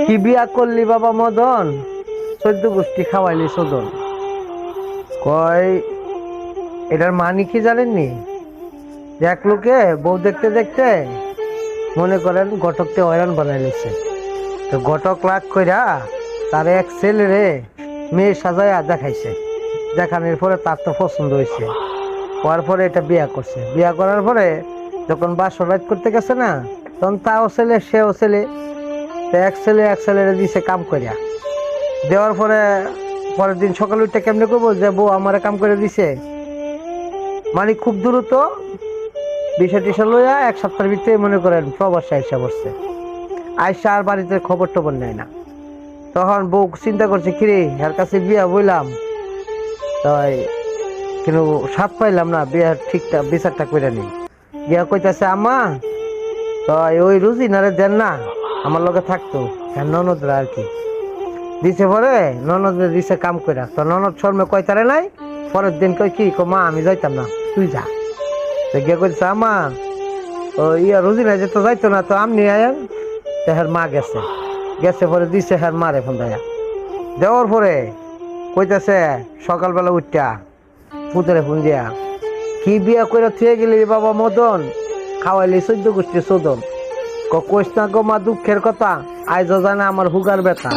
কি বিয়া করলি বাবা মদন, 14 গোষ্ঠী খাওয়াইলি সদন। কয় এটার মানে কি জানেননি? যে এক লোকে বউ দেখতে দেখতে মনে করেন ঘটককে হয়রান বানাই নিছে। তো ঘটক লাগ কইরা তার এক ছেলেরে মেয়ে সাজায়া দেখাইছে। দেখানোর পরে তার তো পছন্দ হয়েছে, হওয়ার পরে এটা বিয়া করছে। বিয়া করার পরে যখন বাসর রাত করতে গেছে না, তখন তাও ছেলে সেও ছেলে, এক ছেলেরে দিছে কাম করিয়া। দেওয়ার পরে পরের দিন সকালে উঠে কেমনে করবো যে বউ আমারে কাম করে দিছে, মানে খুব দ্রুত বিষয় টিসা লইয়া 1 সপ্তাহের ভিতরে মনে করেন প্রবাসে আইসা বসছে। আইসা আর বাড়িতে খবর টবর নেয় না। তখন বউ চিন্তা করছে কিরে এর কাছে বিয়া বইলাম, তাই কিন্তু সাপ পাইলাম না, বিয়ার ঠিকঠাক বিচারটা করে নেই। বিয়া কইতাছে আম্মা তাই ওই রুজিনারে দেন না, আমার লগে থাকতো। হ্যাঁ ননদরা আর কি দিছে। পরে ননদের দিছে কাম করে, তো ননদ শর্মে কয়তারে নাই। পরের দিন কই কি মা আমি যাইতাম না, তুই যা। তো গিয়ে কইছে আমা ও ইয়া রুজিনা যেত যাইতো না, তো আমনি আয়েন। তো হ্যার মা গেছে, পরে দিছে হ্যার মারে ফোন দেয়া। দেওয়ার পরে কইতাছে সকালবেলা উঠটা পুতরে ফোন দিয়া, কি বিয়া করে থুয়ে গেলি বাবা মদন, খাওয়াইলি 14 গোষ্ঠী সদন। কইস না গো মা দুঃখের কথা, আইজ জানে আমার হুগার ব্যথা।